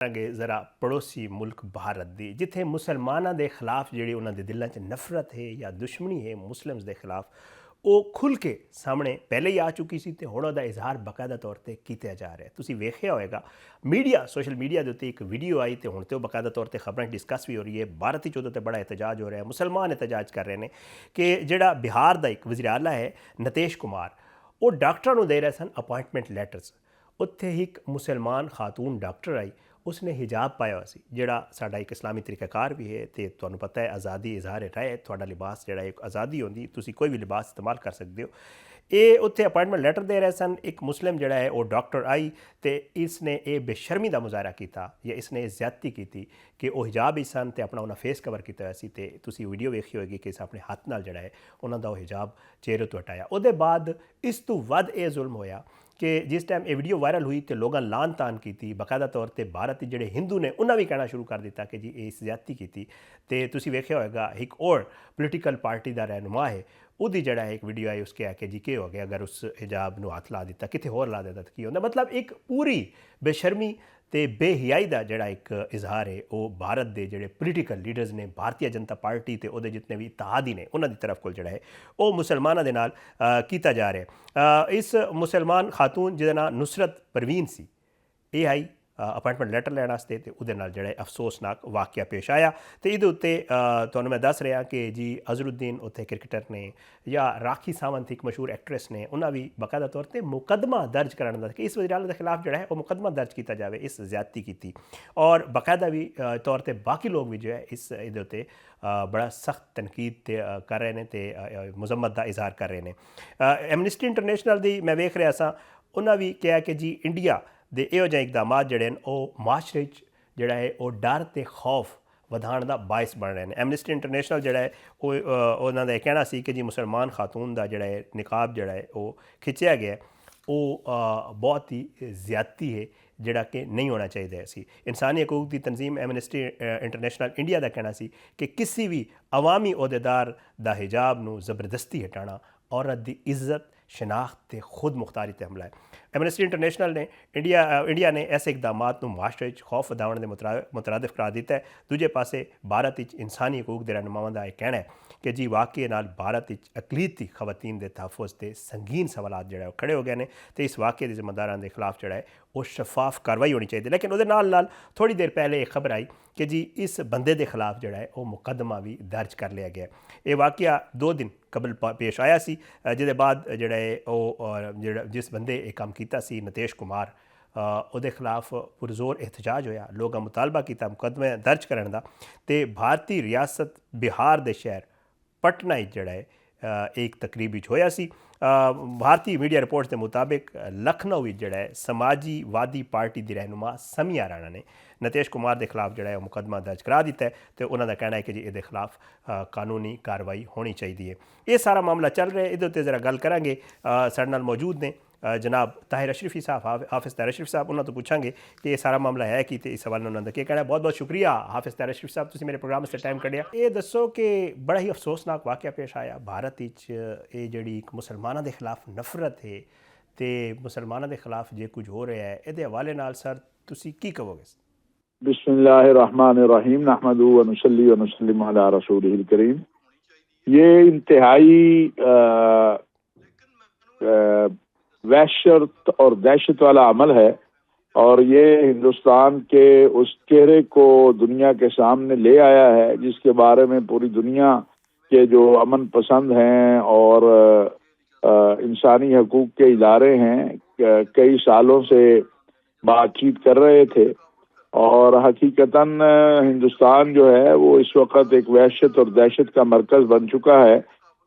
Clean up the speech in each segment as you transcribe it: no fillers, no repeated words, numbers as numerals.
जरा पड़ोसी मुल्क भारत दी जिथे मुसलमाना दे खिलाफ जी उन्होंने दिलों च नफरत है या दुश्मनी है मुस्लिम्स के खिलाफ वो खुल के सामने पहले ही आ चुकी सी ते हुण उहदा इजहार बाकायदा तौर पर किया जा रहा है। तुसीं वेखिया होएगा मीडिया सोशल मीडिया के उत्ते एक वीडियो आई तो हुण तो बाकायदा तौर पर खबरें डिस्कस भी हो रही है। भारत ही उहदे ते बड़ा एहतजाज हो रहा है, मुसलमान एहतजाज कर रहे हैं कि जिहड़ा बिहार का एक वज़ीर आला है नीतीश कुमार वो डॉक्टरां नूं दे रहे सन अपॉइंटमेंट लैटर्स। उत्थे एक मुसलमान खातून डॉक्टर आई, उसने हिजाब पाया हुआ सी जिहड़ा साडा एक इस्लामी तरीकाकार भी है तो तुहानूं पता है आज़ादी इजहार राय तुहाडा लिबास जिहड़ा एक आज़ादी होंदी, तुसीं कोई भी लिबास इस्तेमाल कर सकते हो। ये उत्थे अपॉइंटमेंट लैटर दे रहे सन। एक मुस्लिम जिहड़ा है वो डॉक्टर आई तो इसने ये बेशर्मी का मुजाहरा किया या इसने ज्यादती की कि वह हिजाब ही सन तो अपना उन्हें फेस कवर किया सी ते तुसीं वीडियो वेखी होएगी कि इस अपने हत्थ नाल जिहड़ा है उन्होंने वो हिजाब चेहरे तो हटाया। उहदे बाद इस तो वध ये जुल्म होया कि जिस टाइम ये वीडियो वायरल हुई तो लोगों लान तान की बाकायदा तौर पर भारत जोड़े हिंदू ने उन्हें भी कहना शुरू कर दिता कि जी ये ज्यादती की तो तुसीं वेखिया होएगा एक और पोलिटिकल पार्टी का रहनुमा है उहदी जड़ा एक वीडियो आई उसके आके जी के हो गया अगर उस हिजाब नूं हथ ला दिता किते होर ला देता तो की होंदा। मतलब एक पूरी बेशर्मी ते बेहियाई का जड़ा एक इजहार है वो भारत के जोड़े पोलिटिकल लीडर्स ने भारतीय जनता पार्टी ते उहदे जितने भी इत्तेहादी ने उन्होंने तरफ को जड़ा है वो मुसलमानों के नाल कीता जा रहा है। इस मुसलमान खातून जिहदा नाम नुसरत परवीन सी ये आई अपॉइंटमेंट लैटर लैण वास्ते ते उहदे नाल जिहड़ा अफसोसनाक वाक़या पेश आया। तो ये उत्ते तुहानूं मैं दस रहा कि जी अजहरुद्दीन उत्थे क्रिकेटर ने या राखी सावंत एक मशहूर एक्ट्रेस ने उन्हें भी बाकायदा तौर पर मुकदमा दर्ज कराने कि इस वज़ीर आला के खिलाफ जो है वो मुकदमा दर्ज किया जाए इस ज्यादती की और बाकायदा भी तौर पर बाकी लोग भी जो है इस इहदे उत्ते बड़ा सख्त तनकीद कर रहे हैं तो मजम्मत का इजहार कर रहे हैं। एमनिस्टी इंटरनेशनल की मैं वेख रहा सा उन्हें भी कहा कि जी इंडिया दे इहो जिहे इकदाम जिहड़े ने वो माशरे जिहड़ा है वो डर ते खौफ वधाण दा बायस बन रहे हैं। एमनिस्टी इंटरनेशनल जिहड़ा है वो उन्हां दा कहना सी कि जी मुसलमान खातून का जिहड़ा है निकाब जिहड़ा है वो खिंचिया गया वो बहुत ही ज्यादती है जिहड़ा कि नहीं होना चाहिए सी। इंसानी हकूक की तंजीम एमनिस्टी इंटरनेशनल इंडिया का कहना सी कि किसी भी अवामी अहदेदार दा हिजाब नूं ज़बरदस्ती हटाना औरत की इज्जत शनाख्त खुद मुख्तारी ते हमला है। एमनेस्टी इंटरनेशनल ने इंडिया ने ऐसे इकदाम मुआशरे खौफ वधाउण के मुतरादिफ करार दिता है। दूजे पासे भारत इंसानी हकूक के रहनुमावां का यह कहना है कि जी वाकई नाल भारत अकलीती खवातीन के तहफ़ुज़ से संगीन सवाल जो खड़े हो गए हैं तो इस वाक़े के जिम्मेदारां के खिलाफ जोड़ा है वो शफाफ कार्रवाई होनी चाहिए। लेकिन उहदे नाल थोड़ी देर पहले एक खबर आई कि जी इस बंदे के खिलाफ जोड़ा है वो मुकदमा भी दर्ज कर लिया गया। ये वाक़या 2 दिन कबल पेश आया सी जिहदे बाद जोड़ा है वो जिस बंदे ये काम किया सी नीतीश कुमार उहदे खिलाफ पुरजोर एहतजाज होया, लोगों मुतालबा किया मुकदमे दर्ज करने का। तो भारतीय रियासत बिहार के शहर पटना जोड़ा है एक तकरीब होया सी। भारतीय मीडिया रिपोर्ट्स के मुताबिक लखनऊ जोड़ा है समाजीवादी पार्टी की रहनुमा समिया राणा ने नीतीश कुमार के खिलाफ जोड़ा है मुकदमा दर्ज करा दिता है तो उन्होंने कहना है कि जी ये खिलाफ कानूनी कार्रवाई होनी चाहिए। ये सारा मामला चल रहा है। इहदे जरा गल करांगे साडे नाल मौजूद ने जनाब ताहिर अशरफी साहब हाफिज़ ताहिर अशरफी साहब उन्होंने तो पूछांगे कि ये सारा मामला है कि इस हवाले उन्होंने क्या कहना है। बहुत बहुत शुक्रिया हाफिज़ ताहिर अशरफी साहब तुसीं मेरे प्रोग्राम से टाइम कढ़िया। ये दसो कि बड़ा ही अफसोसनाक वाक़या पेश आया भारत ये जिहड़ी एक मुसलमानों के खिलाफ नफरत है तो मुसलमानों के खिलाफ जो कुछ हो रहा है ये हवाले नाल सर तुसीं की कहोगे? बिस्मिल्लाहिर्रहमानिर्रहीम नहमदुहु व नुसल्ली व नुसल्लिमु अला रसूलिहिल करीम। ये इंतहाई वहशत और दहशत वाला अमल है और ये हिंदुस्तान के उस चेहरे को दुनिया के सामने ले आया है जिसके बारे में पूरी दुनिया के जो अमन पसंद हैं और इंसानी हकूक के इदारे हैं कई सालों से बातचीत कर रहे थे। और हकीकतन हिंदुस्तान जो है वो इस वक्त एक वहशत और दहशत का मरकज़ बन चुका है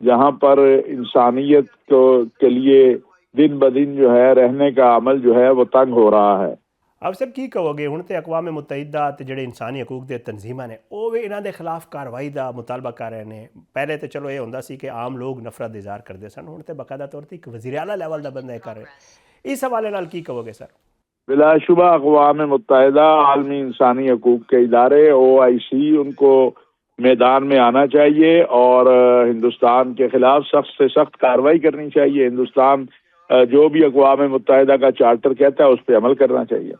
जहाँ पर इंसानियत के लिए दिन ब दिन जो है रहने का अमल जो है वो तंग हो रहा है। आप सर की कहोगे हुण ते अक़वाम मुत्तहिदा ते जिहड़े इंसानी हकूक दे तंजीमां ने वो भी इन्हां दे खिलाफ कार्रवाई का मुतालबा कर रहे हैं। पहले तो चलो ये हुंदा सी कि आम लोग नफरत इजहार करते सन, हुण ते बाकायदा तौर पर एक वज़ीर आला लैवल का बंदा कर रहे। इस हवाले नाल की कहोगे सर? बिलाशुबा अक़वाम मुत्तहिदा आलमी इंसानी हकूक के इदारे OIC उनको मैदान में आना चाहिए और हिंदुस्तान के खिलाफ सख्त से सख्त कार्रवाई करनी चाहिए। हिंदुस्तान जो भी अक़वाम मुत्तहिदा का चार्टर कहता है उस पर अमल करना चाहिए।